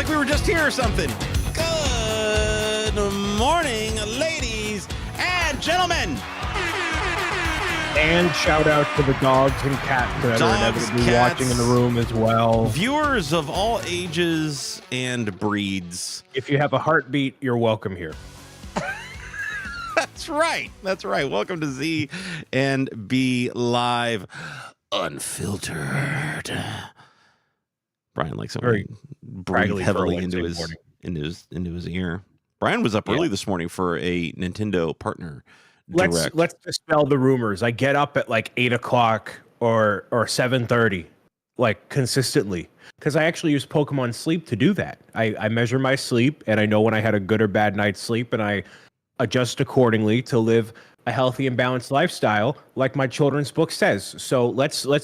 like we were just here or something. Good morning, ladies and gentlemen. And shout out to the dogs and cats that are inevitably watching in the room as well. Viewers of all ages and breeds. If you have a heartbeat, you're welcome here. That's right. That's right. Welcome to Z&B Live Unfiltered. Brian likes someone breathe heavily into his ear. Brian was up early this morning for a Nintendo partner direct. Let's dispel the rumors. I get up at like 8 o'clock or 7:30, like consistently, because I actually use Pokemon Sleep to do that. I measure my sleep and I know when I had a good or bad night's sleep, and I adjust accordingly to live a healthy and balanced lifestyle, like my children's book says. So let's wait.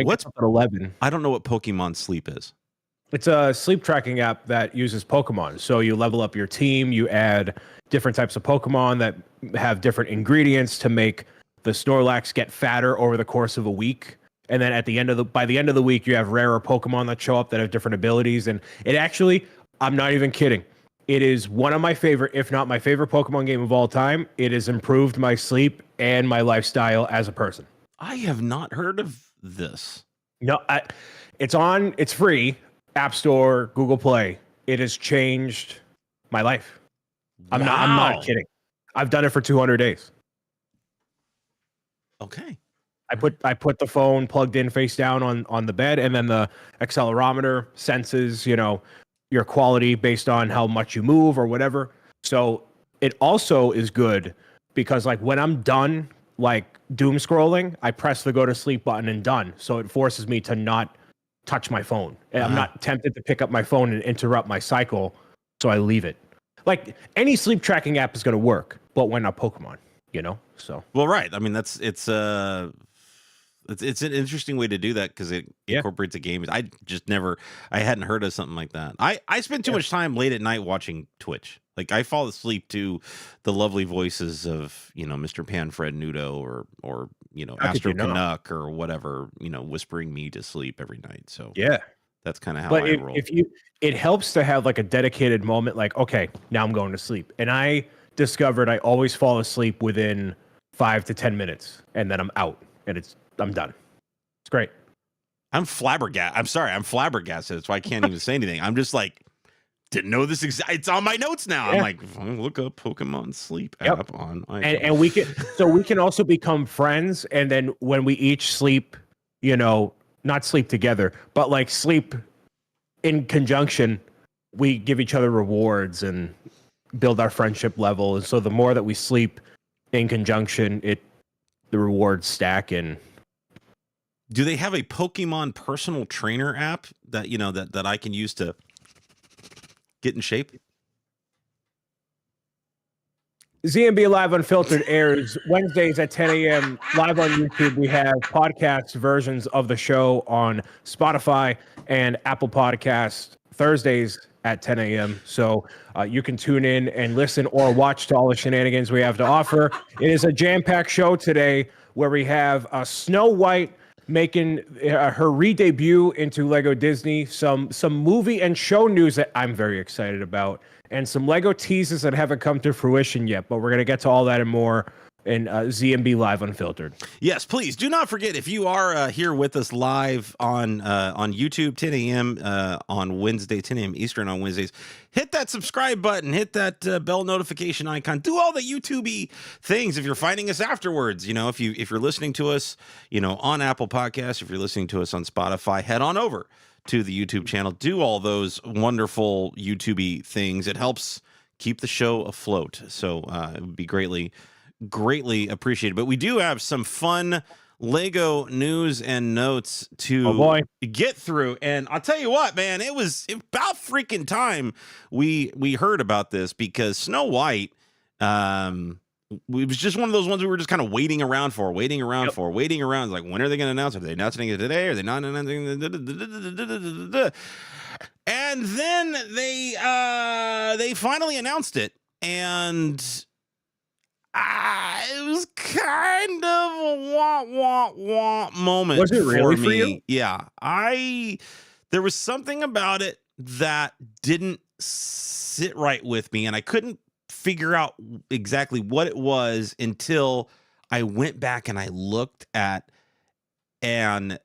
What's at 11? I don't know what Pokemon Sleep is. It's a sleep tracking app that uses Pokemon. So you level up your team, you add different types of Pokemon that have different ingredients to make the Snorlax get fatter over the course of a week. And then by the end of the week, you have rarer Pokemon that show up that have different abilities. And it actually, I'm not even kidding, it is one of my favorite, if not my favorite Pokemon game of all time. It has improved my sleep and my lifestyle as a person. I have not heard of this. No, it's free. App Store, Google Play. It has changed my life. I'm not kidding. I've done it for 200 days. Okay. I put the phone plugged in face down on the bed, and then the accelerometer senses, your quality based on how much you move or whatever. So it also is good because like when I'm done like doom scrolling, I press the go to sleep button and done. So it forces me to not touch my phone. And I'm not tempted to pick up my phone and interrupt my cycle, so I leave it. Like any sleep tracking app is going to work, but when not Pokemon, So well, right. I mean, it's an interesting way to do that because it incorporates a game. I hadn't heard of something like that. I spend too much time late at night watching Twitch. Like I fall asleep to the lovely voices of Mr. Panfred Nudo or Astro Canuck or whatever, whispering me to sleep every night. So that's kind of how I roll. It helps to have like a dedicated moment, like, okay, now I'm going to sleep. And I discovered I always fall asleep within 5 to 10 minutes and then I'm out and I'm done. It's great. I'm flabbergasted. That's why I can't even say anything. I'm just like, didn't know this. It's on my notes now. I'm like, look up Pokemon Sleep app on iPhone. And we can also become friends. And then when we each sleep, not sleep together, but like sleep in conjunction, we give each other rewards and build our friendship level. And so the more that we sleep in conjunction, the rewards stack. And do they have a Pokemon personal trainer app that that I can use to get in shape? Z&B Live Unfiltered airs Wednesdays at 10 a.m. live on YouTube. We have podcast versions of the show on Spotify and Apple Podcasts Thursdays at 10 a.m. So you can tune in and listen or watch to all the shenanigans we have to offer. It is a jam-packed show today where we have Snow White making her re-debut into Lego Disney, some movie and show news that I'm very excited about, and some Lego teases that haven't come to fruition yet, but we're going to get to all that and more in Z&B Live Unfiltered. Yes, please do not forget, if you are here with us live on YouTube, 10 a.m. On Wednesday, 10 a.m. Eastern on Wednesdays, hit that subscribe button, hit that bell notification icon, do all the YouTube-y things. If you're finding us afterwards, if you're listening to us, on Apple Podcasts, if you're listening to us on Spotify, head on over to the YouTube channel, do all those wonderful YouTube-y things. It helps keep the show afloat. So it would be greatly appreciated. But we do have some fun Lego news and notes to get through, and I'll tell you what, man, it was about freaking time we heard about this, because Snow White, it was just one of those ones we were just kind of waiting around. It's like, when are they going to announce it? Are they announcing it today? Are they not announcing it? And then they finally announced it, and it was kind of a wah moment. Was it really for you? Yeah. There was something about it that didn't sit right with me, and I couldn't figure out exactly what it was until I went back and I looked at, and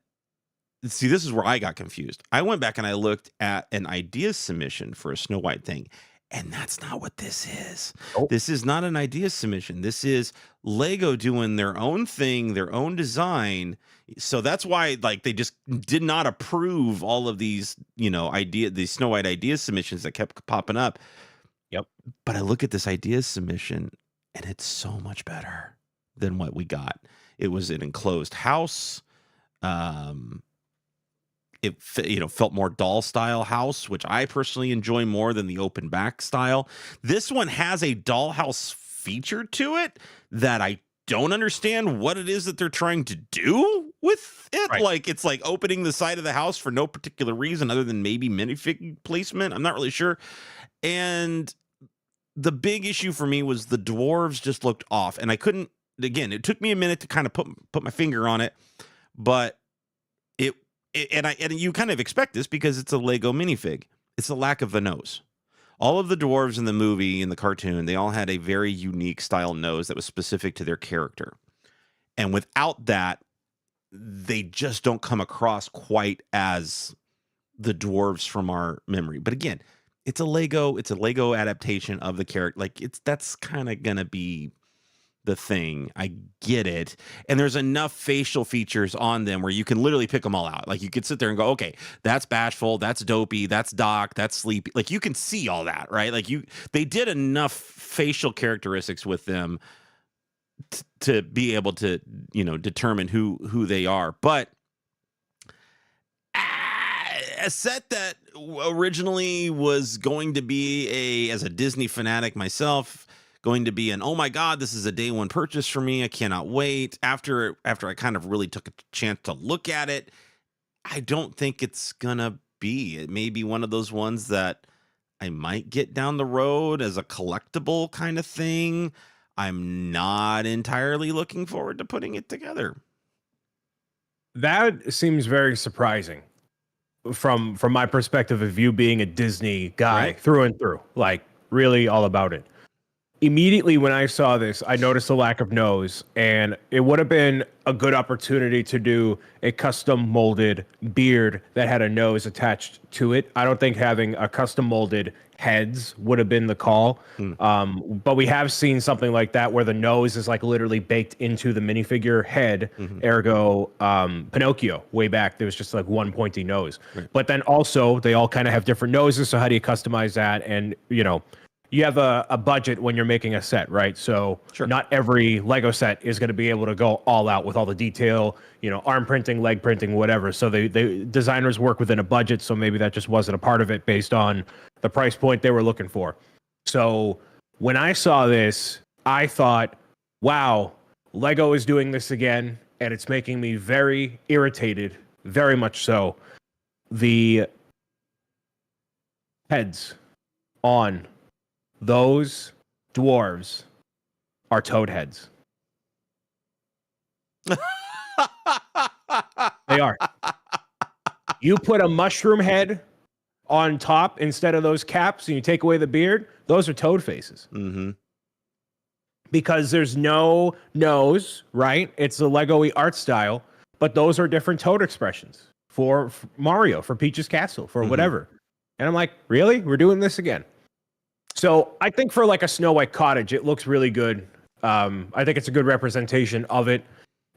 see, this is where I got confused. I went back and I looked at an idea submission for a Snow White thing, and that's not what this is. Oh. This is not an idea submission. This is Lego doing their own thing, their own design. So that's why, like, they just did not approve all of these, these Snow White idea submissions that kept popping up. Yep. But I look at this idea submission, and it's so much better than what we got. It was an enclosed house. It felt more doll style house, which I personally enjoy more than the open back style. This one has a dollhouse feature to it that I don't understand what it is that they're trying to do with it. Right. Like, it's like opening the side of the house for no particular reason other than maybe minifig placement. I'm not really sure. And the big issue for me was the dwarves just looked off, and I couldn't. Again, it took me a minute to kind of put my finger on it, but and you kind of expect this because it's a Lego minifig. It's the lack of the nose. All of the dwarves in the movie, in the cartoon, they all had a very unique style nose that was specific to their character. And without that, they just don't come across quite as the dwarves from our memory. But again, it's a Lego adaptation of the character. Like, that's kind of gonna be the thing. I get it. And there's enough facial features on them where you can literally pick them all out. Like, you could sit there and go, okay, that's bashful, that's dopey, that's Doc, that's sleepy. Like, you can see all that, right? Like, they did enough facial characteristics with them to be able to, determine who they are. But a set that originally was going to be as a Disney fanatic myself, going to be oh my God, this is a day one purchase for me. I cannot wait. After I kind of really took a chance to look at it, I don't think it's gonna be. It may be one of those ones that I might get down the road as a collectible kind of thing. I'm not entirely looking forward to putting it together. That seems very surprising from my perspective of you being a Disney guy, right, through and through, like really all about it. Immediately when I saw this, I noticed a lack of nose, and it would have been a good opportunity to do a custom molded beard that had a nose attached to it. I don't think having a custom molded heads would have been the call. But we have seen something like that where the nose is like literally baked into the minifigure head. Ergo, Pinocchio, way back, there was just like one pointy nose. Right. But then also they all kind of have different noses. So how do you customize that? And, you have a budget when you're making a set, right? So sure, not every Lego set is going to be able to go all out with all the detail, arm printing, leg printing, whatever. So they designers work within a budget. So maybe that just wasn't a part of it based on the price point they were looking for. So when I saw this, I thought, wow, Lego is doing this again. And it's making me very irritated, very much so. The heads on those dwarves are toad heads. They are. You put a mushroom head on top instead of those caps and you take away the beard, those are toad faces. Mm-hmm. Because there's no nose, right? It's the Lego-y art style, but those are different toad expressions for Mario, for Peach's Castle, for whatever. And I'm like, really? We're doing this again? So I think for like a Snow White cottage, it looks really good. I think it's a good representation of it.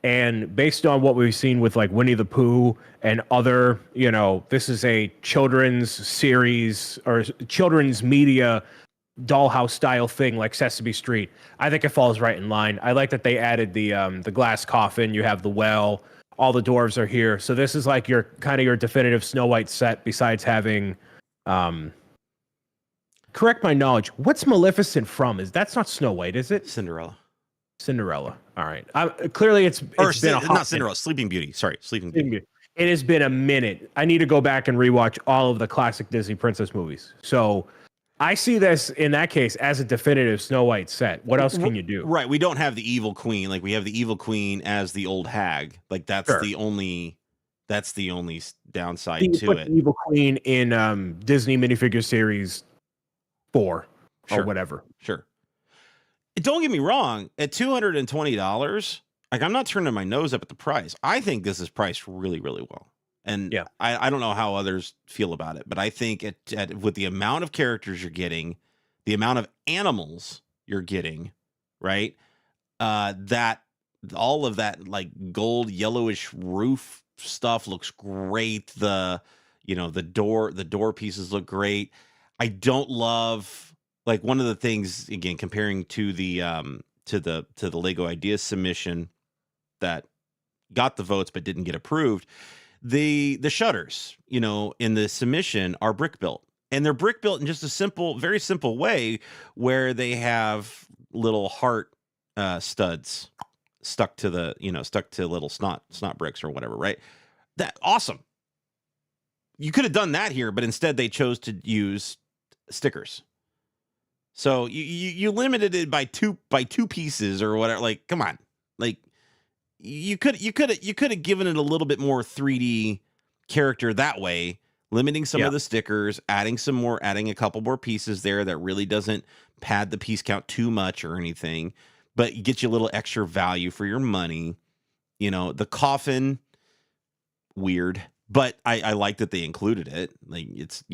And based on what we've seen with like Winnie the Pooh and other, this is a children's series or children's media dollhouse style thing like Sesame Street. I think it falls right in line. I like that they added the glass coffin. You have the well. All the dwarves are here. So this is like your definitive Snow White set besides having... correct my knowledge. What's Maleficent from? That's not Snow White, is it? Cinderella. All right. Clearly, it's been a hot not Cinderella. Sleeping Beauty. Sorry, Sleeping Beauty. It has been a minute. I need to go back and rewatch all of the classic Disney princess movies. So I see this in that case as a definitive Snow White set. What else can you do? Right. We don't have the evil queen. Like we have the evil queen as the old hag. Like that's the only That's the only downside You to put it. the Evil Queen in Disney minifigure series 4 or whatever. Sure. Don't get me wrong. At $220, like, I'm not turning my nose up at the price. I think this is priced really, really well. And Yeah. I don't know how others feel about it, but I think with the amount of characters you're getting, the amount of animals you're getting, right? That all of that like gold yellowish roof stuff looks great. The door pieces look great. I don't love, like, one of the things, again, comparing to the Lego Ideas submission that got the votes but didn't get approved. The shutters, in the submission are brick built, and they're brick built in just a very simple way, where they have little heart studs stuck to little snot bricks or whatever, right? That awesome. You could have done that here, but instead they chose to use stickers. So you limited it by two pieces or whatever. Like, come on, like, you could have given it a little bit more 3D character that way, limiting some of the stickers, adding a couple more pieces there that really doesn't pad the piece count too much or anything, but get you a little extra value for your money. The coffin, weird, but I like that they included it. Like, it's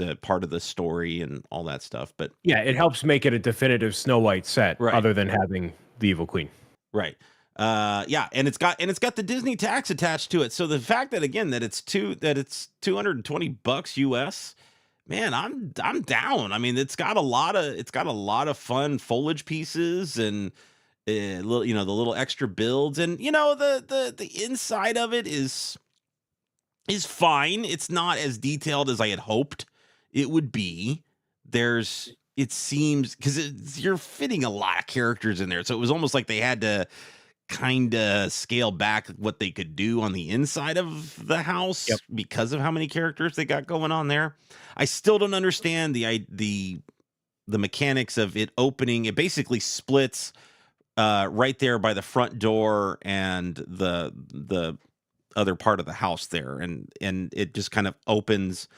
a part of the story and all that stuff. But yeah, it helps make it a definitive Snow White set, right, other than having the Evil Queen. Right. And it's got the Disney tax attached to it. So the fact that, again, that it's $220 US, man, I'm down. I mean, it's got a lot of fun foliage pieces and the little extra builds, and the inside of it is fine. It's not as detailed as I had hoped it would be. It seems, because you're fitting a lot of characters in there, so it was almost like they had to kind of scale back what they could do on the inside of the house because of how many characters they got going on there. I still don't understand the mechanics of it opening. It basically splits right there by the front door and the other part of the house there, and it just kind of opens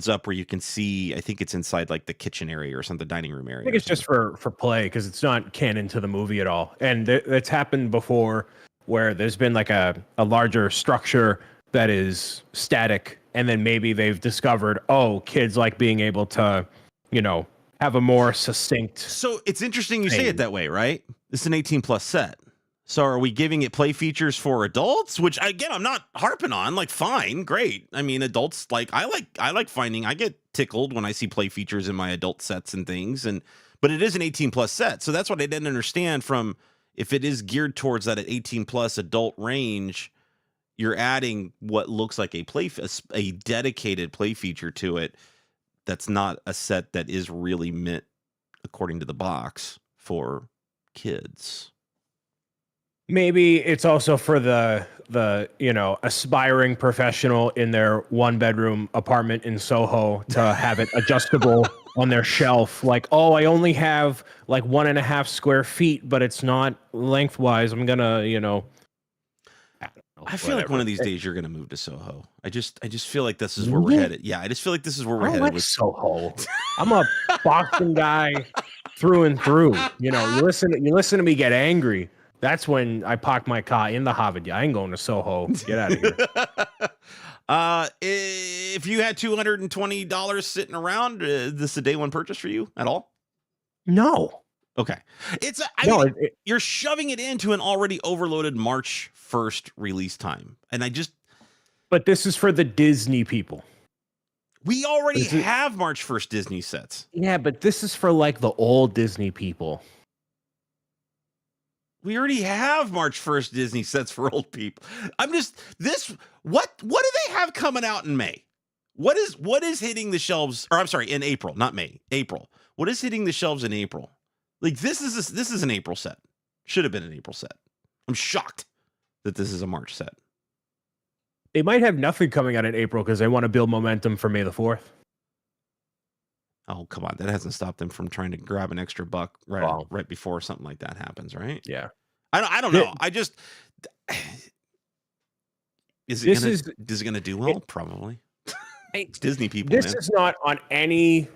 up where you can see, I think it's inside like the kitchen area or something, dining room area. I think it's just for play, because it's not canon to the movie at all. And it's happened before where there's been like a larger structure that is static, and then maybe they've discovered, kids like being able to, have a more succinct. So it's interesting you say it that way, right? It's an 18+ set. So are we giving it play features for adults? Which, again, I'm not harping on. Like, fine, great. I mean, adults, like, I get tickled when I see play features in my adult sets and things, but it is an 18+ set. So that's what I didn't understand from, if it is geared towards that 18+ adult range, you're adding what looks like a dedicated play feature to it. That's not a set that is really meant, according to the box, for kids. Maybe it's also for the aspiring professional in their 1-bedroom apartment in Soho to have it adjustable on their shelf. Like, I only have like 1.5 square feet, but it's not lengthwise. I'm gonna, I feel like one of these days you're gonna move to Soho. I just feel like this is where we're headed. Yeah, I just feel like this is where we're headed. Like Soho. I'm a Boston guy through and through. You listen to me get angry. That's when I park my car in the Harvard. I ain't going to Soho. Get out of here. If you had $220 sitting around, this is a day one purchase for you at all? No. Okay. You're shoving it into an already overloaded March 1st release time. And but this is for the Disney people. We already have March 1st Disney sets. Yeah, but this is for like the old Disney people. We already have March 1st Disney sets for old people. What do they have coming out in May? What is hitting the shelves, or I'm sorry, in April, not May, April. What is hitting the shelves in April? Like, this is an April set. Should have been an April set. I'm shocked that this is a March set. They might have nothing coming out in April because they want to build momentum for May the 4th. Oh, come on. That hasn't stopped them from trying to grab an extra buck right before something like that happens, right? Yeah. I don't know. Is this it gonna do well? Probably. It's Disney people, this man. is not on any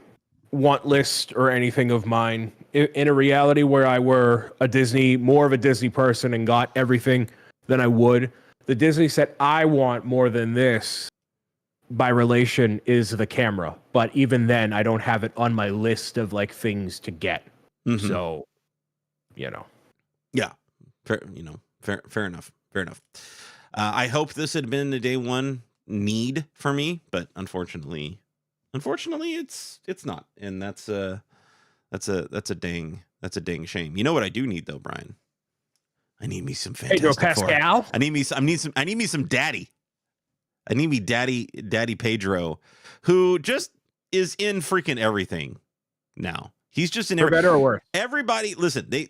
want list or anything of mine. In a reality where I were more of a Disney person and got everything than I would, the Disney set I want more than this by relation is the camera. But even then, I don't have it on my list of like things to get. Mhm. So, you know. Yeah, fair enough. Fair enough. I hope this had been the day one need for me, but unfortunately, it's not, and that's a dang shame. You know what I do need though, Brian? I need me some Pedro Fantastic Four. Pascal. I need me some daddy. I need me daddy Pedro, who just is in freaking everything now. He's just in For better or worse. everybody. Listen, they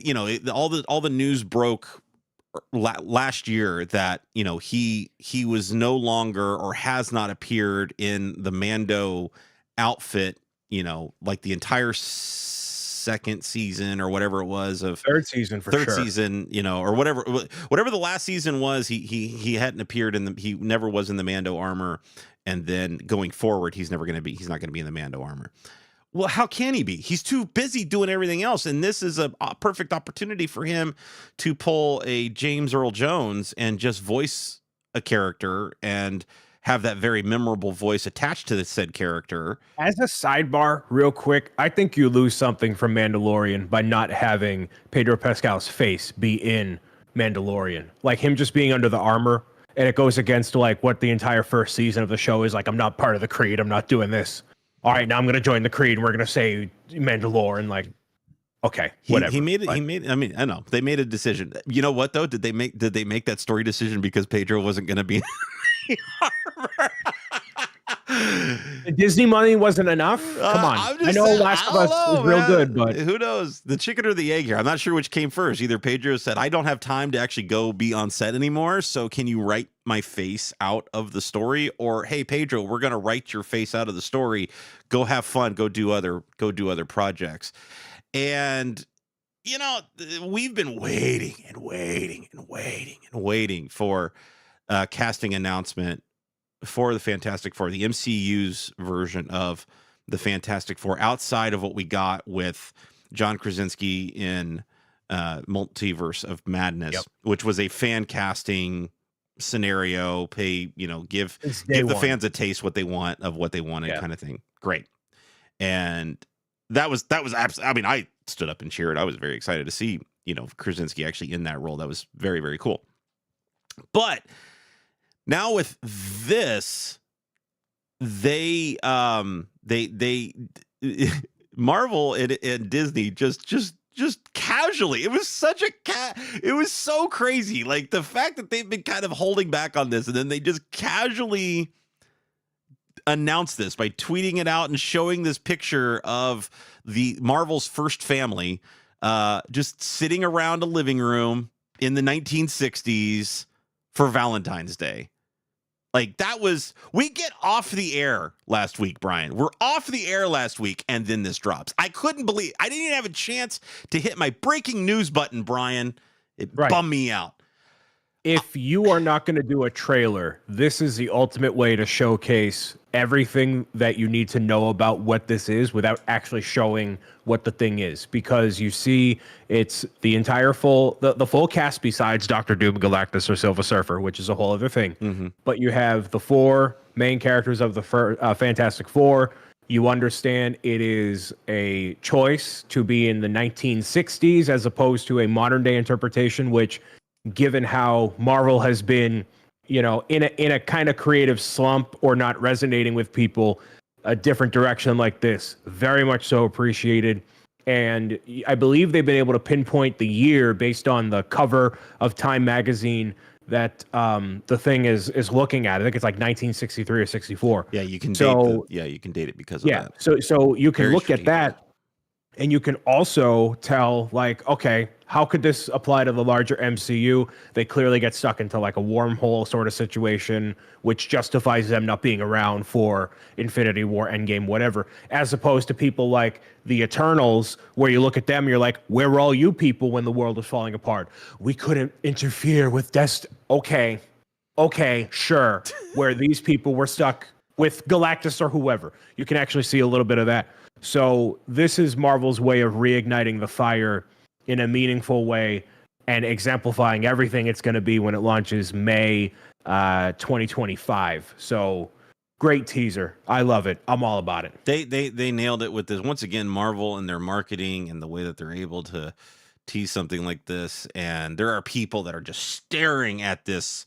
you know, all the news broke last year that, you know, he was no longer or has not appeared in the Mando outfit, you know, like the entire second season or whatever it was of Third season, you know, or whatever the last season was. He hadn't appeared he never was in the Mando armor, and then going forward he's not going to be in the Mando armor. Well, how can he be? He's too busy doing everything else. And this is a perfect opportunity for him to pull a James Earl Jones and just voice a character and have that very memorable voice attached to the said character. As a sidebar, real quick, I think you lose something from Mandalorian by not having Pedro Pascal's face be in Mandalorian. Like him just being under the armor, and it goes against like what the entire first season of the show is like. I'm not part of the Creed. I'm not doing this. All right, now I'm going to join the Creed and we're going to say Mandalorian. Like, okay, whatever. I mean, I know they made a decision. You know what though? Did they make that story decision because Pedro wasn't going to be in the armor? Disney money wasn't enough. Come on, I know Last of Us is real good, but who knows? The chicken or the egg here? I'm not sure which came first. Either Pedro said, "I don't have time to actually go be on set anymore, so can you write my face out of the story?" Or, "Hey Pedro, we're gonna write your face out of the story. Go have fun. Go do other projects." And you know, we've been waiting for a casting announcement for the Fantastic Four, the MCU's version of the Fantastic Four, outside of what we got with John Krasinski in Multiverse of Madness, which was a fan casting scenario. Give the fans a taste what they wanted kind of thing. Great. And that was I mean, I stood up and cheered. I was very excited to see, you know, Krasinski actually in that role. That was very, very cool. But now with this, they Marvel and Disney just casually, it was so crazy. Like the fact that they've been kind of holding back on this, and then they just casually announced this by tweeting it out and showing this picture of the Marvel's first family just sitting around a living room in the 1960s for Valentine's Day. Like we get off the air last week, Brian. We're off the air last week, and then this drops. I couldn't believe I didn't even have a chance to hit my breaking news button, Brian. It bummed me out. If you are not going to do a trailer, this is the ultimate way to showcase everything that you need to know about what this is without actually showing what the thing is. Because you see, it's the entire the full cast besides Doctor Doom, Galactus, or Silver Surfer, which is a whole other thing. Mm-hmm. But you have the four main characters of the Fantastic Four. You understand it is a choice to be in the 1960s as opposed to a modern day interpretation, which, given how Marvel has been, you know, in a kind of creative slump or not resonating with people, a different direction like this, very much so appreciated. And I believe they've been able to pinpoint the year based on the cover of Time magazine that the thing is looking at. I think it's like 1963 or 64. Yeah, you can date it because of that. So you can Very look at that. And you can also tell, like, okay, how could this apply to the larger MCU? They clearly get stuck into like a wormhole sort of situation, which justifies them not being around for Infinity War, Endgame, whatever, as opposed to people like the Eternals, where you look at them, you're like, where were all you people when the world was falling apart? We couldn't interfere with destiny. Okay, okay, sure, where these people were stuck with Galactus or whoever. You can actually see a little bit of that. So this is Marvel's way of reigniting the fire in a meaningful way and exemplifying everything it's going to be when it launches May 2025. So great teaser. I love it. I'm all about it. They nailed it with this. Once again, Marvel and their marketing and the way that they're able to tease something like this. And there are people that are just staring at this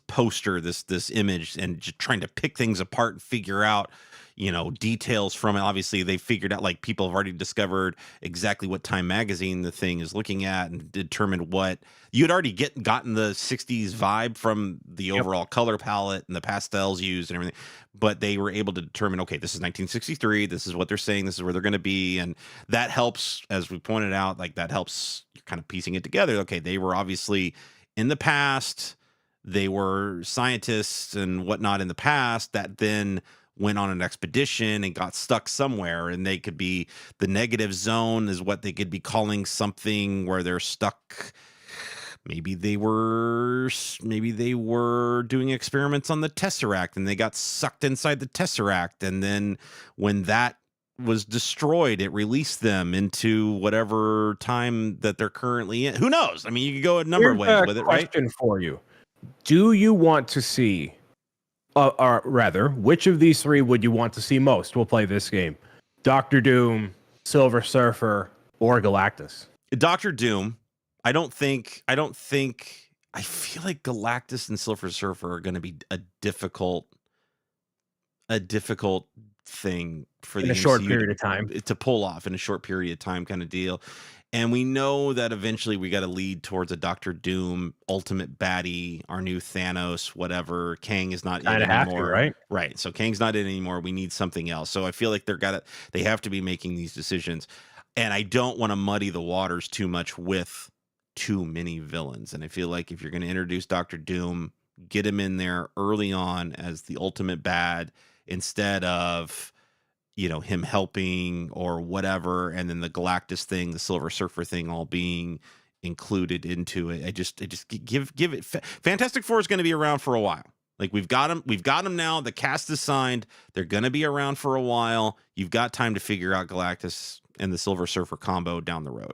poster, this image, and just trying to pick things apart and figure out, details from it. Obviously, they figured out, like, people have already discovered exactly what Time magazine the thing is looking at and determined what you had already gotten the 60s vibe from the overall color palette and the pastels used and everything. But they were able to determine, okay, this is 1963. This is what they're saying. This is where they're going to be. And that helps, as we pointed out, like, that helps kind of piecing it together. Okay, they were obviously in the past. They were scientists and whatnot in the past that then went on an expedition and got stuck somewhere, and they could be, the negative zone is what they could be calling something where they're stuck. Maybe they were doing experiments on the Tesseract and they got sucked inside the Tesseract, and then when that was destroyed, it released them into whatever time that they're currently in. Who knows? I mean, you could go a number of ways with it, right? Question for you: do you want to see, or rather, which of these three would you want to see most? We'll play this game: Doctor Doom, Silver Surfer, or Galactus? Doctor Doom. I feel like Galactus and Silver Surfer are going to be a difficult thing for in the a short MCU period of time to pull off, in a short period of time kind of deal. And we know that eventually we got to lead towards a Doctor Doom, ultimate baddie, our new Thanos, whatever. Kang is not in anymore, right? Right. So Kang's not in anymore. We need something else. So I feel like they have to be making these decisions. And I don't want to muddy the waters too much with too many villains. And I feel like if you're going to introduce Doctor Doom, get him in there early on as the ultimate bad, instead of him helping or whatever, and then the Galactus thing, the Silver Surfer thing, all being included into it. I just give it. Fantastic Four is going to be around for a while. Like, we've got them now. The cast is signed. They're going to be around for a while. You've got time to figure out Galactus and the Silver Surfer combo down the road.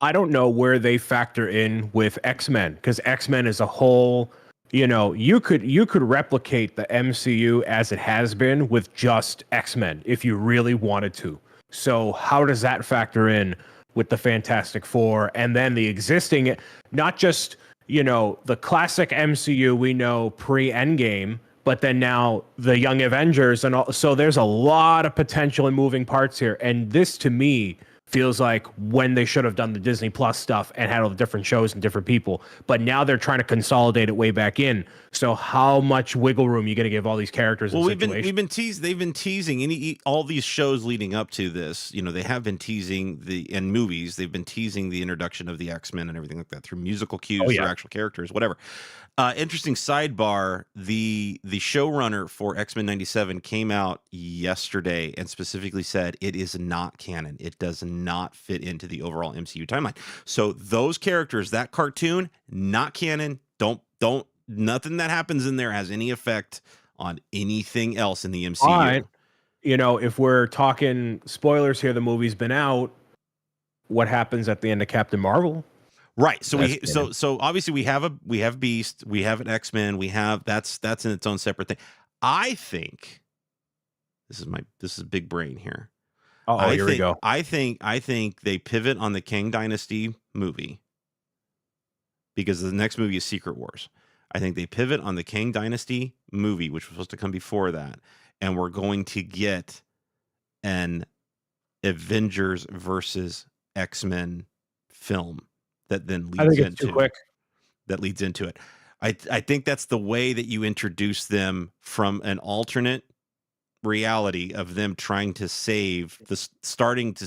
I don't know where they factor in with X-Men, because X-Men is a whole, you could replicate the MCU as it has been with just X-Men if you really wanted to. So how does that factor in with the Fantastic Four and then the existing, not just, the classic MCU we know pre-Endgame, but then now the Young Avengers and all. So there's a lot of potential and moving parts here. And this, to me, feels like when they should have done the Disney Plus stuff and had all the different shows and different people, but now they're trying to consolidate it way back in. So how much wiggle room are you going to give all these characters? Well, they've been teasing all these shows leading up to this. They have been teasing in movies. They've been teasing the introduction of the X-Men and everything like that through musical cues or actual characters, whatever. Interesting sidebar: the showrunner for X-Men 97 came out yesterday and specifically said it is not canon. It does not fit into the overall MCU timeline. So those characters, that cartoon, not canon. Don't nothing that happens in there has any effect on anything else in the MCU. All right. If we're talking spoilers here, the movie's been out. What happens at the end of Captain Marvel? Right. So so obviously we have Beast, we have an X-Men, we have that's in its own separate thing. I think this is big brain here. Here we go. I think they pivot on the Kang Dynasty movie because the next movie is Secret Wars. I think they pivot on the Kang Dynasty movie, which was supposed to come before that, and we're going to get an Avengers versus X-Men film that then leads into it. I think that's the way that you introduce them from an alternate reality of them starting to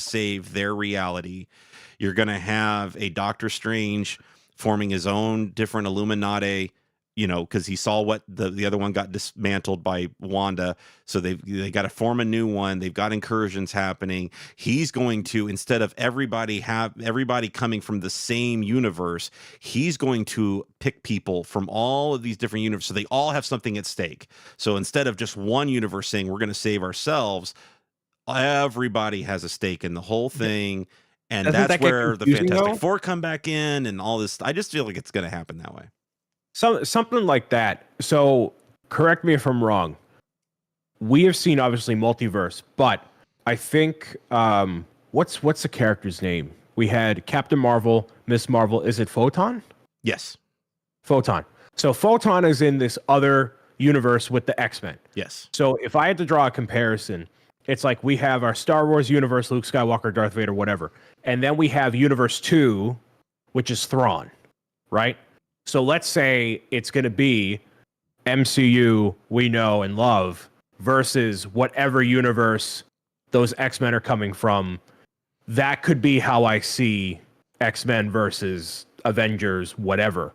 save their reality. You're going to have a Doctor Strange forming his own different Illuminati because he saw what the other one got dismantled by Wanda. So they got to form a new one. They've got incursions happening. He's going to, instead of everybody coming from the same universe, he's going to pick people from all of these different universes. So they all have something at stake. So instead of just one universe saying we're going to save ourselves, everybody has a stake in the whole thing. And that's where the Fantastic Four come back in and all this. I just feel like it's going to happen that way. Something like that. So correct me if I'm wrong. We have seen obviously multiverse, but I think what's the character's name? We had Captain Marvel, Miss Marvel. Is it Photon? Yes. Photon. So Photon is in this other universe with the X-Men. Yes. So if I had to draw a comparison, it's like we have our Star Wars universe, Luke Skywalker, Darth Vader, whatever. And then we have Universe 2, which is Thrawn, right? So let's say it's going to be MCU we know and love versus whatever universe those X-Men are coming from. That could be how I see X-Men versus Avengers, whatever.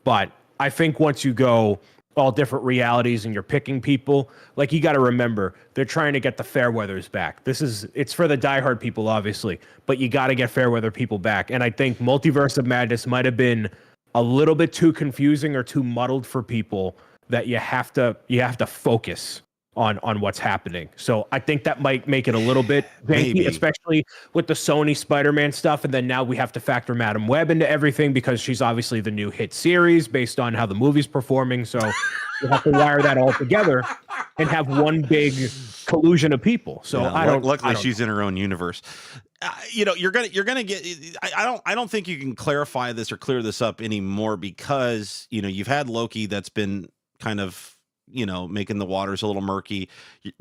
But I think once you go all different realities and you're picking people, like, you got to remember, they're trying to get the Fairweathers back. It's for the diehard people, obviously, but you got to get Fairweather people back. And I think Multiverse of Madness might have been a little bit too confusing or too muddled for people, that you have to focus on what's happening. So I think that might make it a little bit janky, especially with the Sony Spider-Man stuff. And then now we have to factor Madam Web into everything because she's obviously the new hit series based on how the movie's performing. So you have to wire that all together and have one big collusion of people. So yeah, luckily she's in her own universe. You're gonna get. I don't think you can clarify this or clear this up anymore, because you've had Loki that's been kind of making the waters a little murky.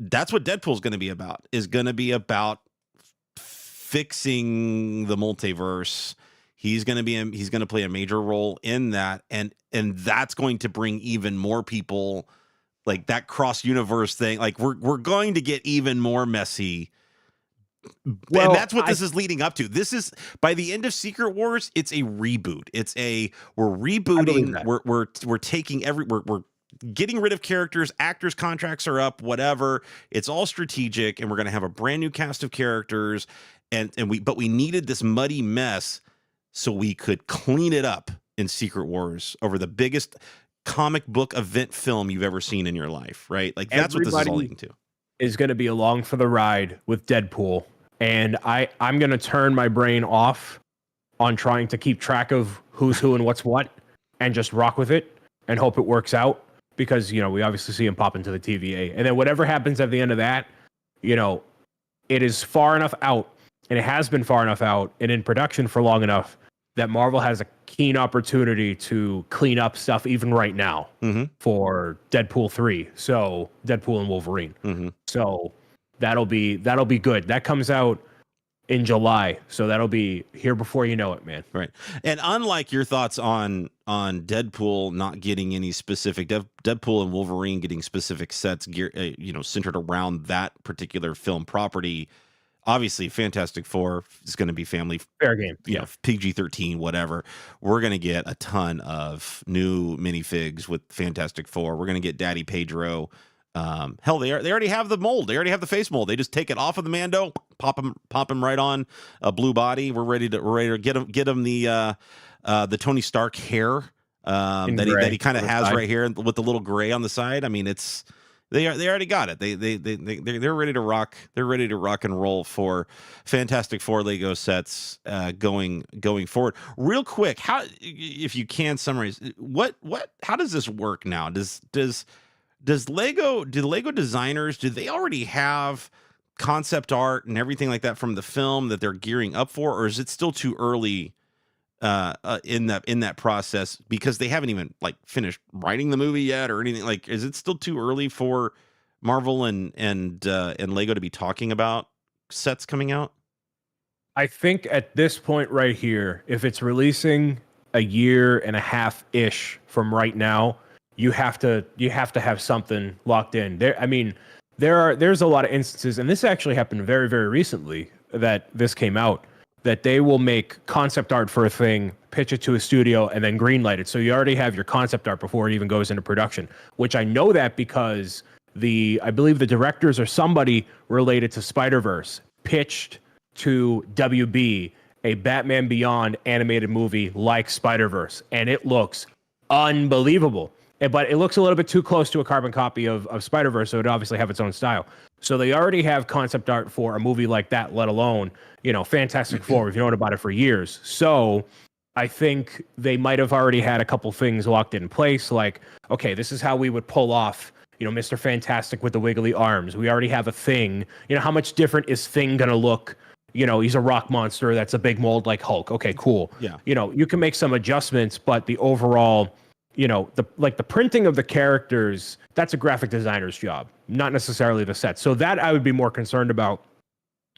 That's what Deadpool's going to be about. Is going to be about fixing the multiverse. He's going to play a major role in that, and that's going to bring even more people, like that cross universe thing. Like we're going to get even more messy. Well, and that's what this is leading up to. This is, by the end of Secret Wars, it's a reboot. We're rebooting. We're taking we're getting rid of characters. Actors' contracts are up. Whatever. It's all strategic, and we're going to have a brand new cast of characters. But we needed this muddy mess so we could clean it up in Secret Wars over the biggest comic book event film you've ever seen in your life. Right? Like that's what this is all leading to. Is going to be along for the ride with Deadpool. And I'm going to turn my brain off on trying to keep track of who's who and what's what, and just rock with it and hope it works out, because, we obviously see him pop into the TVA. And then whatever happens at the end of that, it is far enough out, and it has been far enough out and in production for long enough that Marvel has a keen opportunity to clean up stuff even right now for Deadpool 3. So Deadpool and Wolverine. So that'll be good. That comes out in July. So that'll be here before you know it, man. Right. And unlike your thoughts on Deadpool not getting any specific, Deadpool and Wolverine getting specific sets centered around that particular film property, obviously Fantastic Four is going to be family fair game, PG-13, whatever. We're going to get a ton of new minifigs with Fantastic Four. We're going to get Daddy Pedro. Hell, they already have the mold. They already have the face mold. They just take it off of the Mando, pop him right on a blue body. We're ready to get him the Tony Stark hair that he kind of has right here with the little gray on the side. I mean, they already got it. They're ready to rock. They're ready to rock and roll for Fantastic Four Lego sets going forward. Real quick, how, if you can summarize how does this work now? Do Lego designers, do they already have concept art and everything like that from the film that they're gearing up for, or is it still too early in that process because they haven't even finished writing the movie yet or anything? Like, is it still too early for Marvel and Lego to be talking about sets coming out? I think at this point right here, if it's releasing a year and a half ish from right now, you have to have something locked in. There's a lot of instances, and this actually happened very, very recently that this came out, that they will make concept art for a thing, pitch it to a studio, and then greenlight it. So you already have your concept art before it even goes into production, which I know that because I believe the directors or somebody related to Spider-Verse pitched to WB a Batman Beyond animated movie like Spider-Verse, and it looks unbelievable. But it looks a little bit too close to a carbon copy of Spider-Verse, so it obviously have its own style. So they already have concept art for a movie like that, let alone, Fantastic Four. We've known about it for years. So I think they might have already had a couple things locked in place, like, okay, this is how we would pull off, Mr. Fantastic with the wiggly arms. We already have a Thing. How much different is Thing going to look? He's a rock monster that's a big mold like Hulk. Okay, cool. Yeah. You can make some adjustments, but the overall, the printing of the characters, that's a graphic designer's job, not necessarily the sets. So that I would be more concerned about.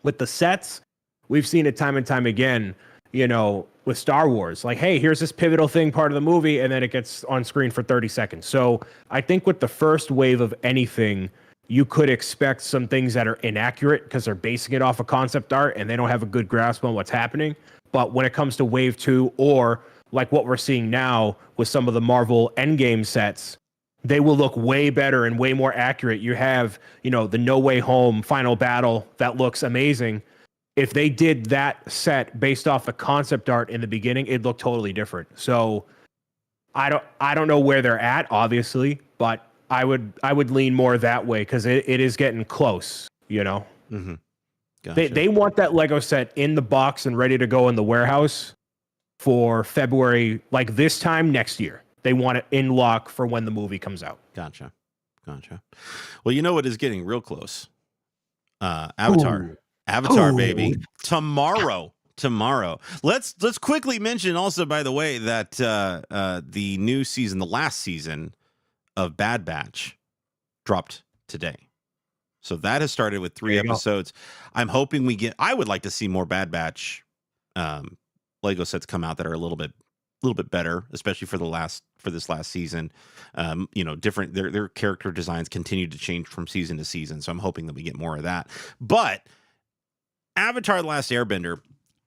With the sets, we've seen it time and time again, with Star Wars. Like, hey, here's this pivotal thing, part of the movie, and then it gets on screen for 30 seconds. So I think with the first wave of anything, you could expect some things that are inaccurate because they're basing it off of concept art and they don't have a good grasp on what's happening. But when it comes to wave 2, or like what we're seeing now with some of the Marvel Endgame sets, they will look way better and way more accurate. You have, the No Way Home final battle that looks amazing. If they did that set based off the concept art in the beginning, it looked totally different. So I don't know where they're at, obviously, but I would lean more that way because it is getting close, Mm-hmm. Gotcha. They want that Lego set in the box and ready to go in the warehouse for February, like this time next year. They want it in lock for when the movie comes out. Gotcha. Well, what is getting real close? Avatar. Ooh. Avatar, Ooh. Baby. Tomorrow. Let's quickly mention also, by the way, that the new season, the last season of Bad Batch, dropped today. So that has started with 3 episodes. I'm hoping I would like to see more Bad Batch Lego sets come out that are a little bit better, especially for this last season. Different, their character designs continue to change from season to season. So I'm hoping that we get more of that. But Avatar: The Last Airbender,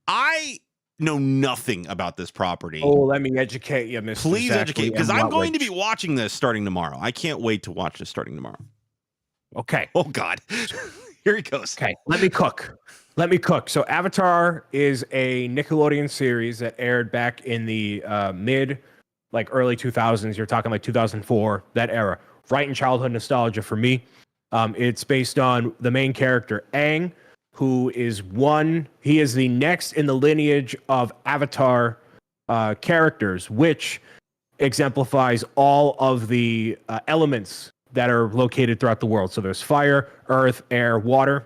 I know nothing about this property. Oh, let me educate you, Mr. Please educate, because I'm going to be ZachMRutledge. watching this starting tomorrow. I can't wait to watch this starting tomorrow. Okay. Oh, God. Here he goes. Okay, let me cook. So Avatar is a Nickelodeon series that aired back in the early 2000s. You're talking like 2004, that era. Right in childhood nostalgia for me. It's based on the main character, Aang, who is he is the next in the lineage of Avatar characters, which exemplifies all of the elements that are located throughout the world. So there's fire, earth, air, water.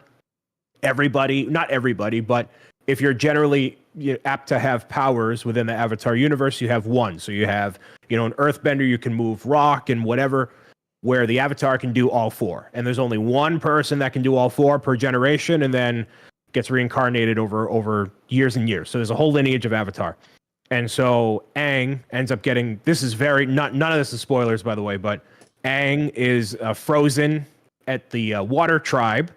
Not everybody, but if you're generally apt to have powers within the Avatar universe, you have one. So you have, an earthbender, you can move rock and whatever, where the Avatar can do all 4. And there's only one person that can do all 4 per generation, and then gets reincarnated over years and years. So there's a whole lineage of Avatar. And so Aang ends up getting, none of this is spoilers, by the way, but Aang is frozen at the Water Tribe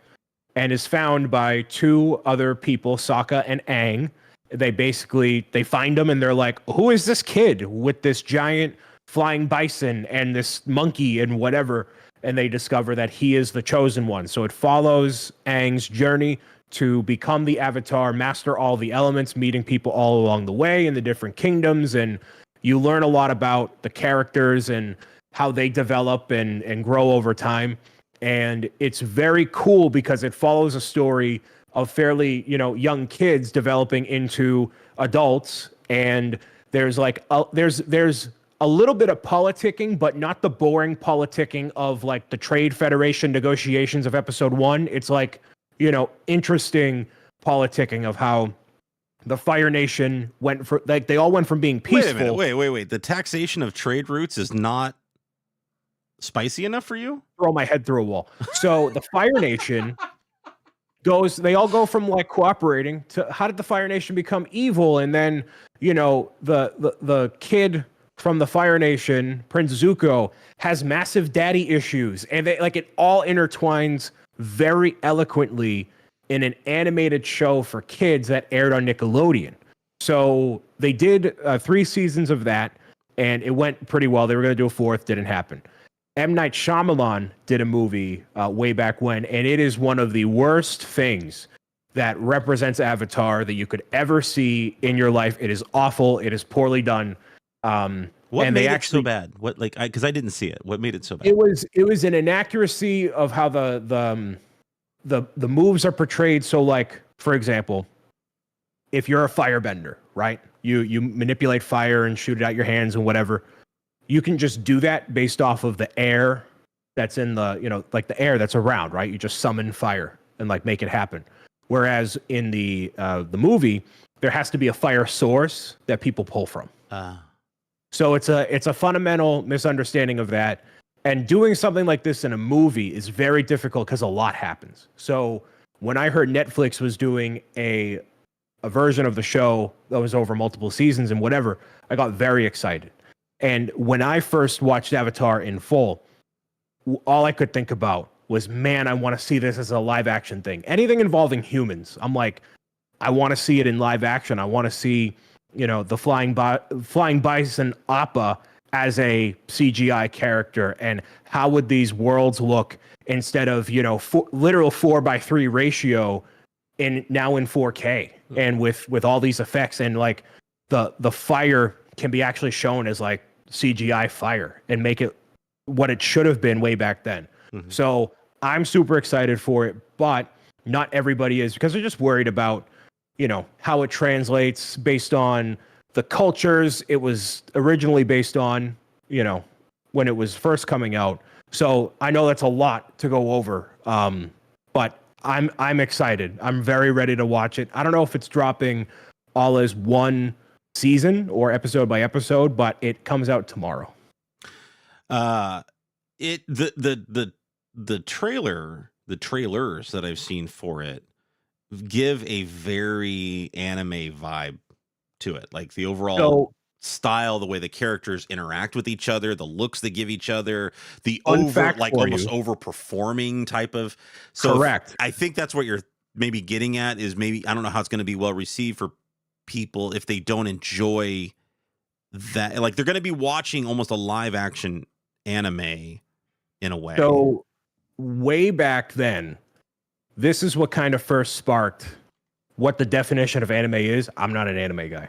and is found by 2 other people, Sokka and Aang. They find him and they're like, who is this kid with this giant flying bison and this monkey and whatever? And they discover that he is the chosen one. So it follows Aang's journey to become the Avatar, master all the elements, meeting people all along the way in the different kingdoms. And you learn a lot about the characters and how they develop and grow over time. And it's very cool because it follows a story of fairly, young kids developing into adults. And there's there's a little bit of politicking, but not the boring politicking of like the Trade Federation negotiations of episode 1. It's like, interesting politicking of how the Fire Nation they all went from being peaceful. Wait. The taxation of trade routes is not spicy enough for you? Throw my head through a wall. So the Fire Nation they all go from like cooperating to how did the Fire Nation become evil? And then, the kid from the Fire Nation, Prince Zuko, has massive daddy issues. And it all intertwines very eloquently in an animated show for kids that aired on Nickelodeon. So they did 3 seasons of that, and it went pretty well. They were going to do a 4th, didn't happen. M. Night Shyamalan did a movie way back when, and it is one of the worst things that represents Avatar that you could ever see in your life. It is awful. It is poorly done. What made it so bad? What, like, because I didn't see it. What made it so bad? It was an inaccuracy of how the moves are portrayed. So, like, for example, if you're a firebender, right? You manipulate fire and shoot it out your hands and whatever. You can just do that based off of the air that's in the, like the air that's around, right? You just summon fire and like make it happen. Whereas in the movie, there has to be a fire source that people pull from. So it's a fundamental misunderstanding of that. And doing something like this in a movie is very difficult because a lot happens. So when I heard Netflix was doing a version of the show that was over multiple seasons and whatever, I got very excited. And when I first watched Avatar in full, all I could think about was, man, I want to see this as a live action thing. Anything involving humans, I'm like, I want to see it in live action. I want to see, the flying bison Appa as a CGI character, and how would these worlds look instead of literal 4:3 ratio now in 4K and with all these effects, and like the fire can be actually shown as like CGI fire and make it what it should have been way back then. Mm-hmm. So I'm super excited for it, but not everybody is, because they're just worried about, how it translates based on the cultures it was originally based on, when it was first coming out. So I know that's a lot to go over, but I'm excited. I'm very ready to watch it. I don't know if it's dropping all as one season or episode by episode, but it comes out tomorrow. The trailers that I've seen for it give a very anime vibe to it, like the overall style, the way the characters interact with each other, the looks they give each other, the almost overperforming type of. So correct. I think that's what you're maybe getting at, is maybe, I don't know how it's going to be well received for people if they don't enjoy that. Like, they're going to be watching almost a live action anime in a way. So way back then, this is what kind of first sparked what the definition of anime is. I'm not an anime guy,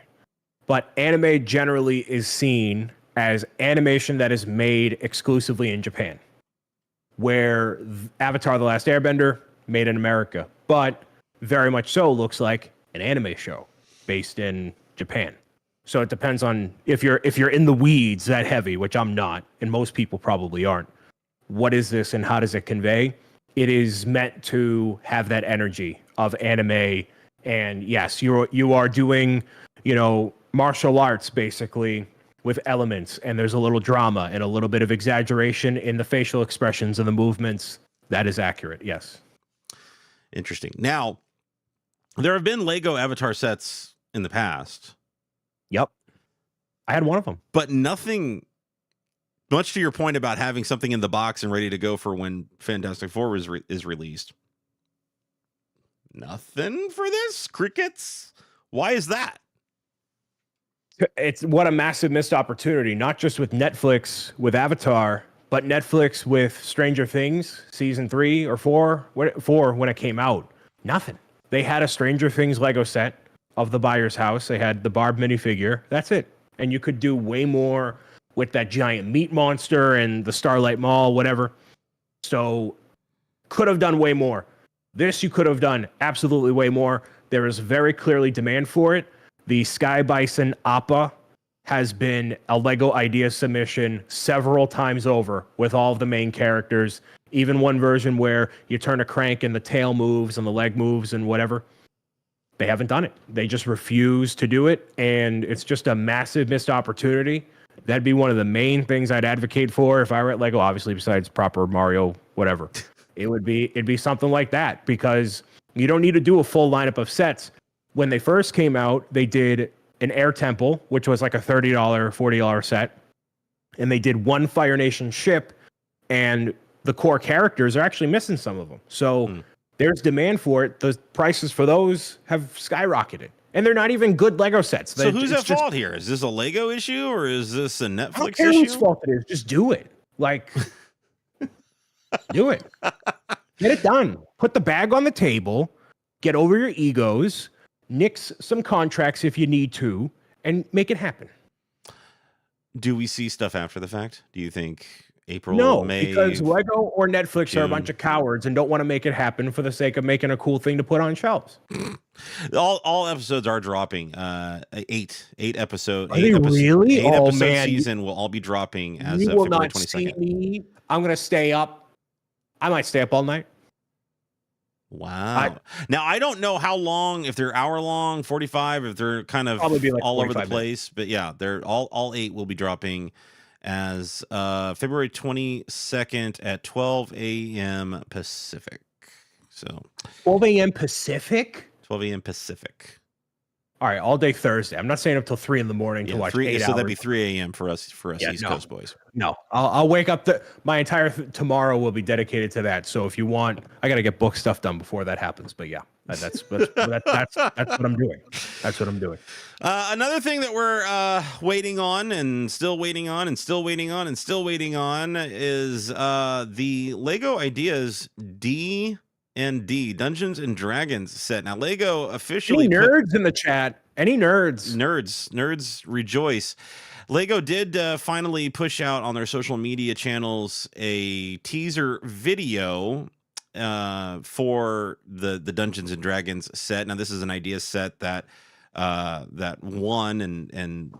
but anime generally is seen as animation that is made exclusively in Japan, where Avatar: The Last Airbender made in America, but very much so looks like an anime show based in Japan. So it depends on if you're in the weeds that heavy, which I'm not, and most people probably aren't. What is this and how does it convey? It is meant to have that energy of anime. And yes, you are doing, martial arts basically with elements, and there's a little drama and a little bit of exaggeration in the facial expressions and the movements. That is accurate. Yes. Interesting. Now, there have been Lego Avatar sets in the past. Yep. I had one of them. But nothing, much to your point about having something in the box and ready to go for when Fantastic Four is released. Nothing for this? Crickets? Why is that? It's what a massive missed opportunity, not just with Netflix with Avatar, but Netflix with Stranger Things season 3 or 4 when it came out. Nothing. They had a Stranger Things Lego set of the buyer's house. They had the Barb minifigure. That's it. And you could do way more with that giant meat monster and the Starlight Mall, whatever. So could have done way more. This you could have done absolutely way more. There is very clearly demand for it. The Sky Bison Appa has been a Lego idea submission several times over with all of the main characters. Even one version where you turn a crank and the tail moves and the leg moves and whatever. They haven't done it. They just refuse to do it. And it's just a massive missed opportunity. That'd be one of the main things I'd advocate for if I were at Lego, obviously, besides proper Mario, whatever. It'd be something like that, because you don't need to do a full lineup of sets. When they first came out, they did an Air Temple, which was like a $30, $40 set. And they did one Fire Nation ship, and the core characters are actually missing some of them. So there's demand for it. The prices for those have skyrocketed, and they're not even good Lego sets. So who's at fault here? Is this a Lego issue or is this a Netflix I don't care issue? whose fault it is. Just do it. Like, do it. Get it done. Put the bag on the table. Get over your egos. Nix some contracts if you need to, and make it happen. Do we see stuff after the fact? Do you think April, No, May? because Lego or Netflix June. are a bunch of cowards and don't want to make it happen for the sake of making a cool thing to put on shelves. All episodes are dropping. Eight episodes. Are they really? Eight episode season will all be dropping as of February 22nd. I'm gonna stay up. I might stay up all night. Wow. Now I don't know how long, if they're hour long, 45, if they're kind of Probably like all over the 45 place. But yeah, they're all 8 will be dropping as February 22nd at 12 a.m. Pacific. So 12 a.m. Pacific? 12 a.m. Pacific. All right, all day Thursday. I'm not staying up till 3 in the morning to watch 8 hours. So that'd be 3 a.m. for us East Coast boys. No, I'll wake up. My entire tomorrow will be dedicated to that. So if you want, I got to get book stuff done before that happens. But yeah, that's what I'm doing. That's what I'm doing. Another thing that we're waiting on and still waiting on and still waiting on and still waiting on is the Lego Ideas D&D Dungeons and Dragons set. Now Lego officially Any nerds in the chat? Any nerds? Nerds rejoice. Lego did finally push out on their social media channels a teaser video for the Dungeons and Dragons set. Now this is an idea set that won and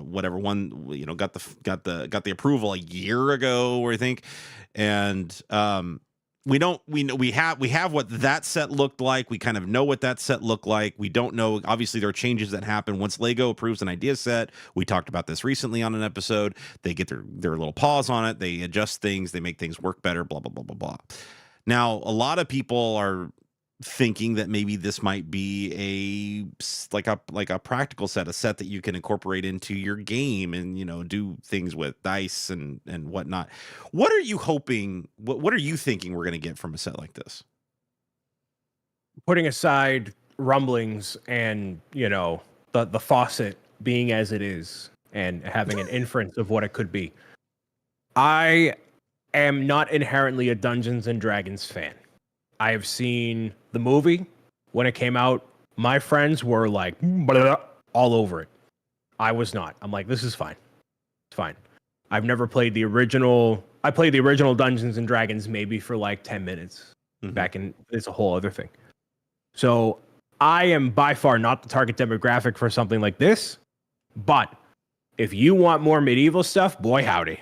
whatever one, you know, got the approval a year ago, I think, and we have what that set looked like. We kind of know what that set looked like. We don't know. Obviously, there are changes that happen once Lego approves an idea set. We talked about this recently on an episode. They get their little paws on it. They adjust things. They make things work better. Blah blah blah blah blah. Now, a lot of people are thinking that maybe this might be a practical set, a set that you can incorporate into your game and, you know, do things with dice and whatnot. What are you hoping? What are you thinking we're going to get from a set like this? Putting aside rumblings and, you know, the faucet being as it is and having an inference of what it could be, I am not inherently a Dungeons and Dragons fan. I have seen the movie when it came out. My friends were like blah, all over it. I was not. I'm like, this is fine. It's fine. I've never played the original. I played the original Dungeons and Dragons maybe for like 10 minutes back in. It's a whole other thing. So I am by far not the target demographic for something like this. But if you want more medieval stuff, boy howdy,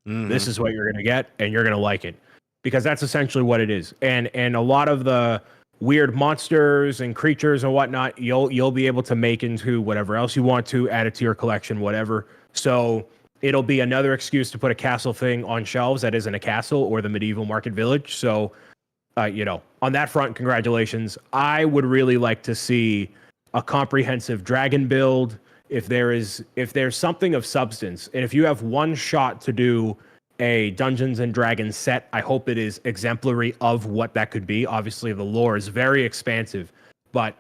this is what you're gonna get, and you're gonna like it. Because that's essentially what it is. And a lot of the weird monsters and creatures and whatnot, you'll be able to make into whatever else you want to, add it to your collection, whatever. So it'll be another excuse to put a castle thing on shelves that isn't a castle or the medieval market village. So, you know, on that front, congratulations. I would really like to see a comprehensive dragon build. If there's something of substance, and if you have one shot to do a Dungeons and Dragons set, I hope it is exemplary of what that could be. Obviously, the lore is very expansive, but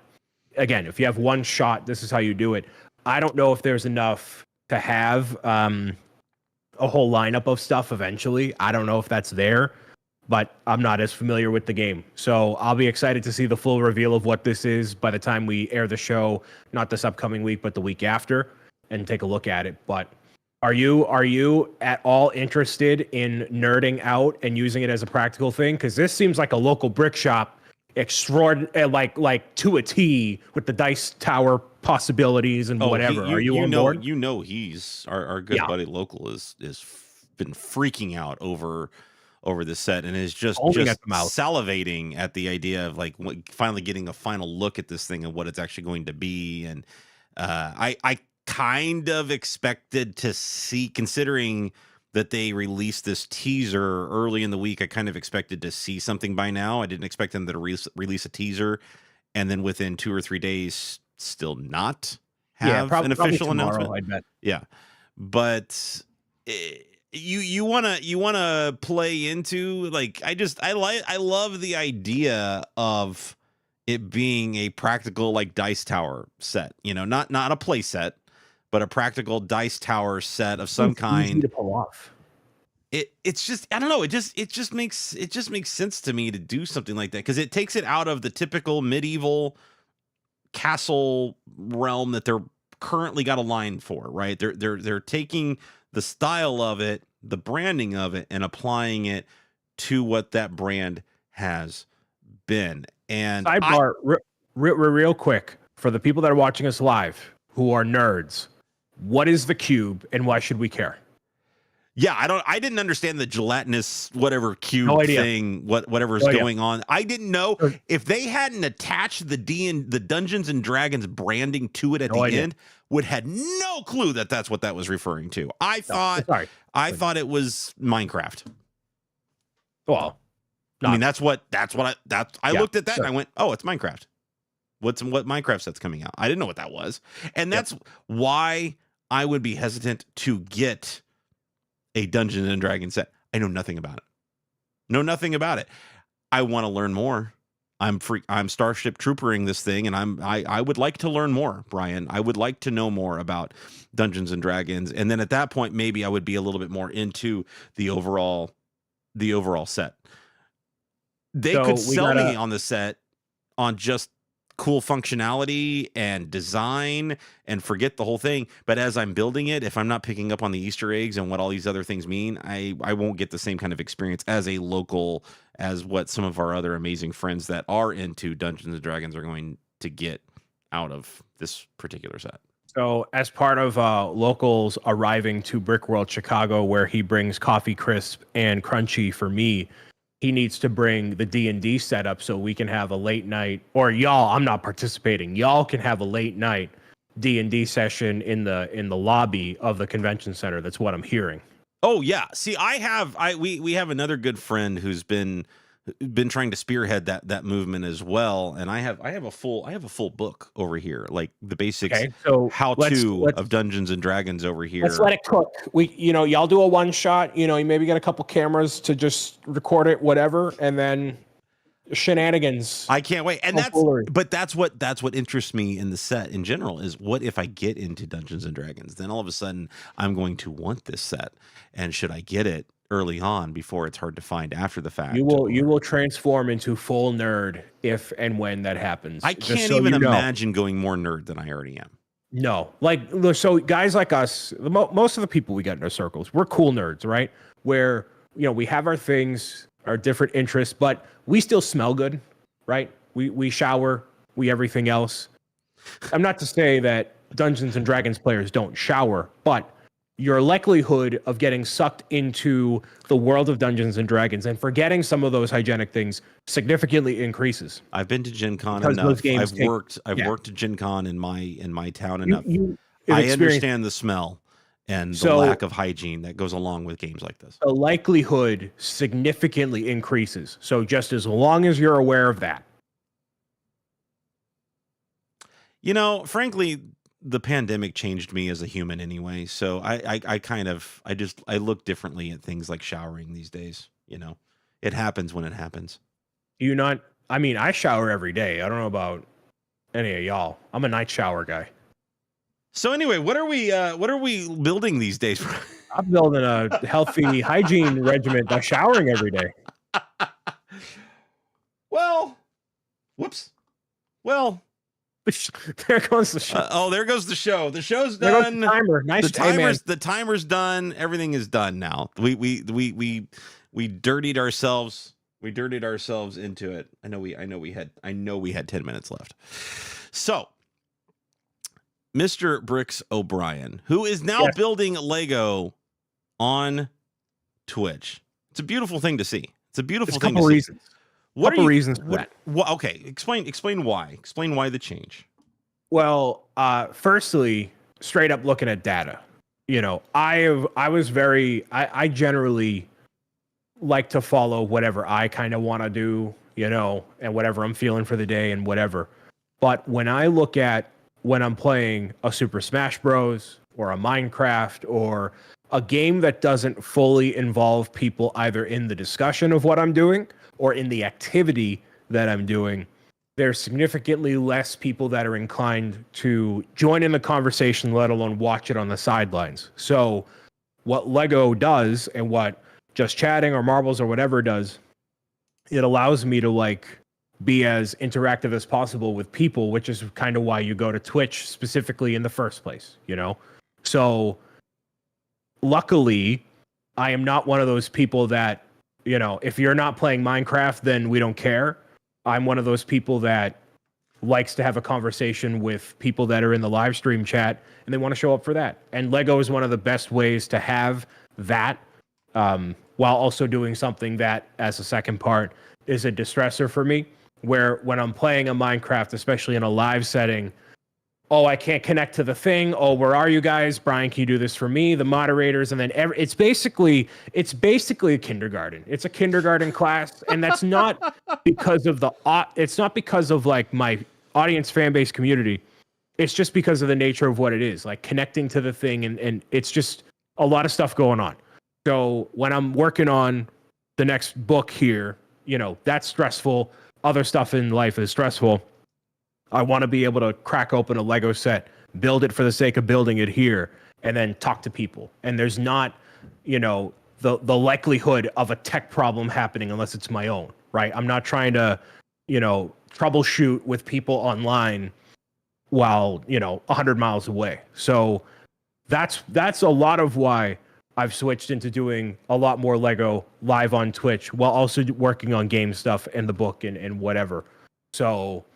again, if you have one shot, this is how you do it. I don't know if there's enough to have a whole lineup of stuff eventually. I don't know if that's there, but I'm not as familiar with the game. So I'll be excited to see the full reveal of what this is by the time we air the show, not this upcoming week, but the week after, and take a look at it. But Are you at all interested in nerding out and using it as a practical thing? Because this seems like a local brick shop, like to a T, with the dice tower possibilities and whatever. Are you on board? You know, he's our good buddy local is been freaking out over this set and is just salivating at the idea of like finally getting a final look at this thing and what it's actually going to be. And I kind of expected to see, considering that they released this teaser early in the week, I kind of expected to see something by now. I didn't expect them to release a teaser and then within 2 or 3 days still not have an official announcement. I bet. Yeah. But you wanna play into, like, I love the idea of it being a practical, like, dice tower set, not a play set, but a practical dice tower set of some It's easy kind. to pull off. It's just, I don't know, it just makes sense to me to do something like that, because it takes it out of the typical medieval castle realm that they're currently got a line for, right? They're taking the style of it, the branding of it, and applying it to what that brand has been. And Sidebar, real quick, for the people that are watching us live who are nerds, what is the cube and why should we care? yeah, I didn't understand the gelatinous whatever cube No idea. thing, whatever's No idea. going on. I didn't know if they hadn't attached the Dungeons and Dragons branding to it at No the idea. end, would had no clue that that's what that was referring to. I thought it was Minecraft. Well, I mean, that's what I Yeah, looked at that sure. and I went, "Oh, it's Minecraft." What Minecraft set's coming out? I didn't know what that was. And that's why I would be hesitant to get a Dungeons and Dragons set. I know nothing about it. Know nothing about it. I want to learn more. I'm Starship Troopering this thing, and I would like to learn more, Brian. I would like to know more about Dungeons and Dragons, and then at that point, maybe I would be a little bit more into the overall set. They could sell me on the set on just cool functionality and design and forget the whole thing. But as I'm building it, if I'm not picking up on the Easter eggs and what all these other things mean, I won't get the same kind of experience as a local as what some of our other amazing friends that are into Dungeons and Dragons are going to get out of this particular set. So, as part of locals arriving to Brickworld Chicago, where he brings Coffee Crisp and Crunchy for me, he needs to bring the D&D setup so we can have a late night, or y'all, I'm not participating. Y'all can have a late night D&D session in the lobby of the convention center. That's what I'm hearing. Oh yeah. See, we have another good friend who's been trying to spearhead that movement as well, and I have a full book over here, like the basics, Okay, so how to of Dungeons and Dragons over here. Let's let it cook. Y'all do a one shot. You maybe get a couple cameras to just record it, whatever, and then shenanigans. I can't wait. And that's what interests me in the set in general is, what if I get into Dungeons and Dragons? Then all of a sudden I'm going to want this set, and should I get it early on before it's hard to find after the fact? You will transform into full nerd if and when that happens. I can't even imagine going more nerd than I already am. No, so guys like us, most of the people we get in our circles, we're cool nerds, right? Where we have our things, our different interests, but we still smell good, right? We shower, we everything else. I'm not to say that Dungeons and Dragons players don't shower, but your likelihood of getting sucked into the world of Dungeons and Dragons and forgetting some of those hygienic things significantly increases. I've been to Gen Con enough. I've worked at Gen Con in my town enough. I understand the smell and the lack of hygiene that goes along with games like this. The likelihood significantly increases. So just as long as you're aware of that. Frankly, the pandemic changed me as a human anyway. So I look differently at things like showering these days. It happens when it happens. I shower every day. I don't know about any of y'all. I'm a night shower guy. So anyway, what are we building these days? I'm building a healthy hygiene regimen by showering every day. Well, whoops. Well, there goes the show. There goes the show. The show's done. The timer. Nice. The timer's done. Everything is done now. We dirtied ourselves. We dirtied ourselves into it. I know we had 10 minutes left. So, Mr. Bricks O'Brien, who is now building Lego on Twitch. It's a beautiful thing to see. It's a beautiful thing to see. Reasons. Couple reasons for that. Okay, explain why. Explain why the change. Well, firstly, straight up looking at data. I generally like to follow whatever I kind of want to do, and whatever I'm feeling for the day and whatever. But when I look at when I'm playing a Super Smash Bros. Or a Minecraft or a game that doesn't fully involve people either in the discussion of what I'm doing or in the activity that I'm doing, there's significantly less people that are inclined to join in the conversation, let alone watch it on the sidelines. So what Lego does and what Just Chatting or Marbles or whatever does, it allows me to like be as interactive as possible with people, which is kind of why you go to Twitch specifically in the first place, you know? So luckily, I am not one of those people that, you know, if you're not playing Minecraft, then we don't care. I'm one of those people that likes to have a conversation with people that are in the live stream chat and they want to show up for that. And Lego is one of the best ways to have that, while also doing something that, as a second part, is a distressor for me. Where when I'm playing a Minecraft, especially in a live setting, oh, I can't connect to the thing. Oh, where are you guys? Brian, can you do this for me? The moderators, and then it's basically a kindergarten. It's a kindergarten class, and that's not because of it's not because of like my audience fan base community. It's just because of the nature of what it is, like connecting to the thing, and it's just a lot of stuff going on. So when I'm working on the next book here, you know, that's stressful. Other stuff in life is stressful. I want to be able to crack open a Lego set, build it for the sake of building it here, and then talk to people. And there's not, you know, the likelihood of a tech problem happening unless it's my own, right? I'm not trying to, you know, troubleshoot with people online while, you know, 100 miles away. So that's a lot of why I've switched into doing a lot more Lego live on Twitch while also working on game stuff and the book and whatever. So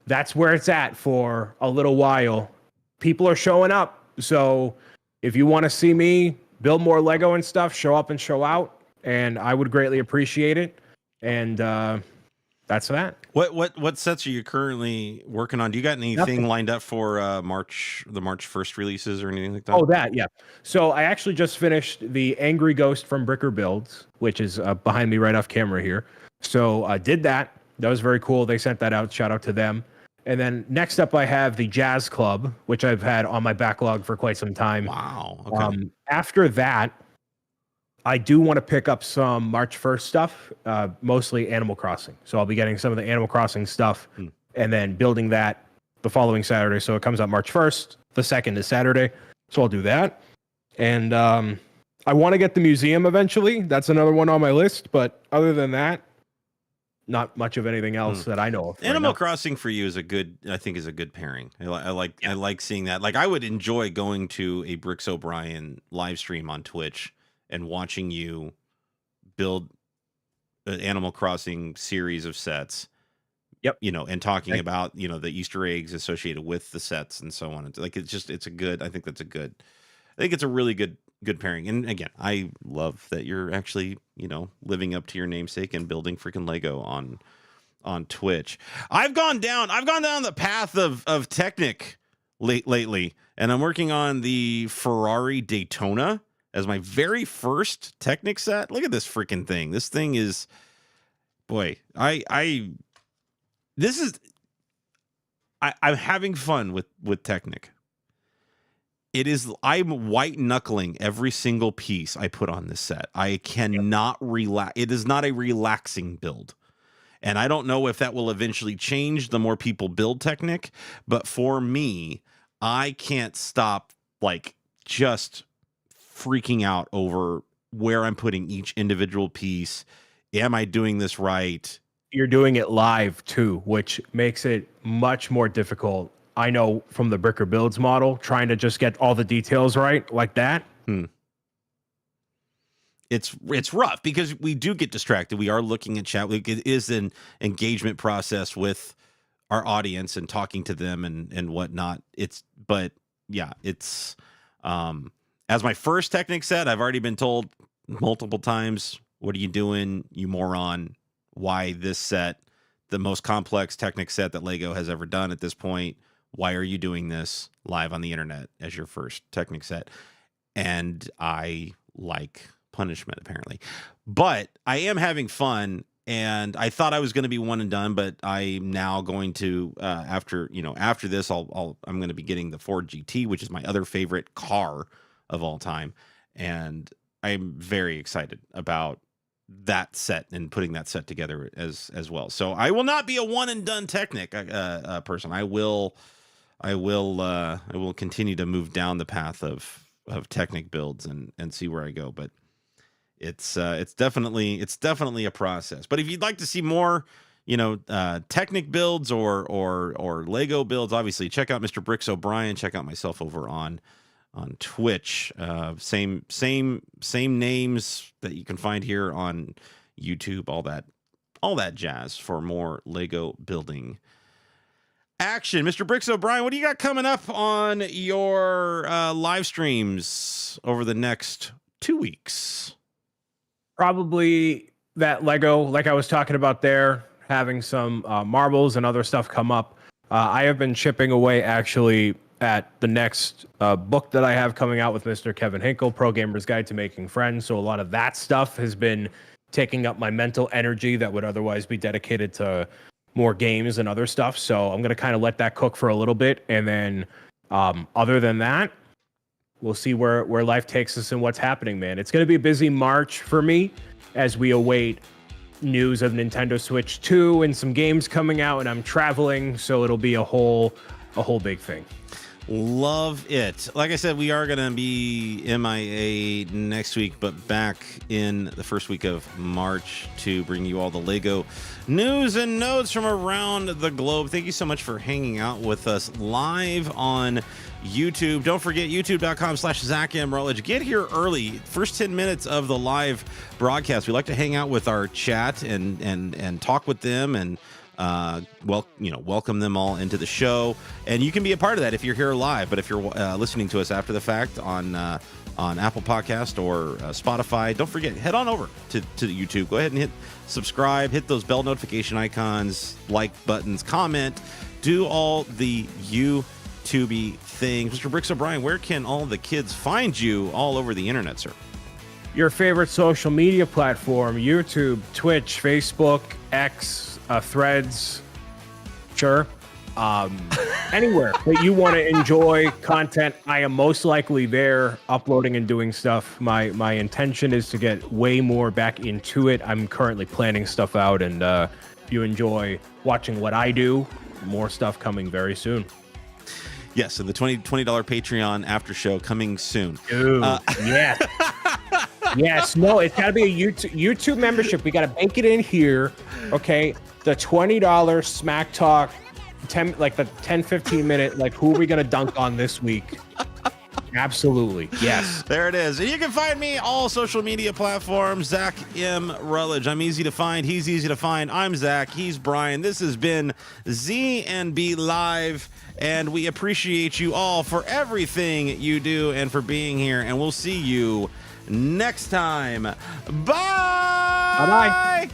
that's where it's at for a little while. People are showing up. So if you want to see me build more Lego and stuff, show up and show out. And I would greatly appreciate it. And that's that. What sets are you currently working on? Do you got anything lined up for the March 1st releases or anything like that? Oh, that, yeah. So I actually just finished the Angry Ghost from Bricker Builds, which is behind me right off camera here. So I did that. That was very cool. They sent that out. Shout out to them. And then next up, I have the Jazz Club, which I've had on my backlog for quite some time. Wow. Okay. After that, I do want to pick up some March 1st stuff, mostly Animal Crossing. So I'll be getting some of the Animal Crossing stuff and then building that the following Saturday. So it comes out March 1st. The 2nd is Saturday. So I'll do that. And I want to get the museum eventually. That's another one on my list. But other than that, not much of anything else that I know of. Animal Crossing for you is a good pairing. I like seeing that. Like I would enjoy going to a Bricks O'Brien live stream on Twitch and watching you build an Animal Crossing series of sets. Yep. You know, and talking about, you know, the Easter eggs associated with the sets and so on. It's like, I think it's a really good pairing. And again, I love that you're actually, you know, living up to your namesake and building freaking Lego on Twitch. I've gone down the path of Technic lately, and I'm working on the Ferrari Daytona as my very first Technic set. Look at this freaking thing. This thing is, boy, I'm having fun with Technic. I'm white knuckling every single piece I put on this set. I cannot relax. It is not a relaxing build. And I don't know if that will eventually change the more people build Technic, but for me, I can't stop like just freaking out over where I'm putting each individual piece. Am I doing this right? You're doing it live too, which makes it much more difficult. I know from the Bricker Builds model, trying to just get all the details right like that. It's rough because we do get distracted. We are looking at chat. It is an engagement process with our audience and talking to them and whatnot. But as my first Technic set, I've already been told multiple times, what are you doing, you moron? Why this set, the most complex Technic set that Lego has ever done at this point? Why are you doing this live on the internet as your first Technic set? And I like punishment, apparently. But I am having fun, and I thought I was going to be one and done, but I'm now going to, after this, I'm going to be getting the Ford GT, which is my other favorite car of all time. and I'm very excited about that set and putting that set together as well. So I will not be a one and done Technic person. I will continue to move down the path of Technic builds and see where I go. But it's definitely a process. But if you'd like to see more, Technic builds or Lego builds, obviously check out Mr. Bricks O'Brien. Check out myself over on Twitch. Same names that you can find here on YouTube. All that jazz for more Lego building action. Mr. Bricks O'Brien, what do you got coming up on your live streams over the next 2 weeks? Probably that Lego, like I was talking about there, having some marbles and other stuff come up. I have been chipping away actually at the next book that I have coming out with Mr. Kevin Hinkle, Pro Gamer's Guide to Making Friends. So a lot of that stuff has been taking up my mental energy that would otherwise be dedicated to more games and other stuff. So I'm going to kind of let that cook for a little bit. And then other than that, we'll see where life takes us and what's happening, man. It's going to be a busy March for me as we await news of Nintendo Switch 2 and some games coming out, and I'm traveling, so it'll be a whole big thing. Love it. Like I said, we are going to be MIA next week, but back in the first week of March to bring you all the Lego news and notes from around the globe. Thank you so much for hanging out with us live on YouTube. Don't forget youtube.com/ZachMRutledge. Get here early. First 10 minutes of the live broadcast. We like to hang out with our chat and talk with them and welcome them all into the show. And you can be a part of that if you're here live. But if you're listening to us after the fact on Apple Podcast or Spotify, don't forget, head on over to YouTube. Go ahead and hit subscribe, hit those bell notification icons, like buttons, comment, do all the YouTubey things. Mr. Bricks O'Brien, where can all the kids find you all over the internet, sir? Your favorite social media platform: YouTube, Twitch, Facebook, X, Threads, sure. Anywhere that you want to enjoy content, I am most likely there uploading and doing stuff. My intention is to get way more back into it. I'm currently planning stuff out, and if you enjoy watching what I do, more stuff coming very soon. Yes, and the $20 Patreon after show coming soon. Dude, yes. Yes, no, it's got to be a YouTube membership. We got to bank it in here, okay? The $20 smack talk, the 10-15 minute, who are we going to dunk on this week? Absolutely, yes. There it is. And you can find me all social media platforms, ZachMRutledge. I'm easy to find. He's easy to find. I'm Zach. He's Brian. This has been Z&B Live, and we appreciate you all for everything you do and for being here, and we'll see you next time. Bye. Bye-bye.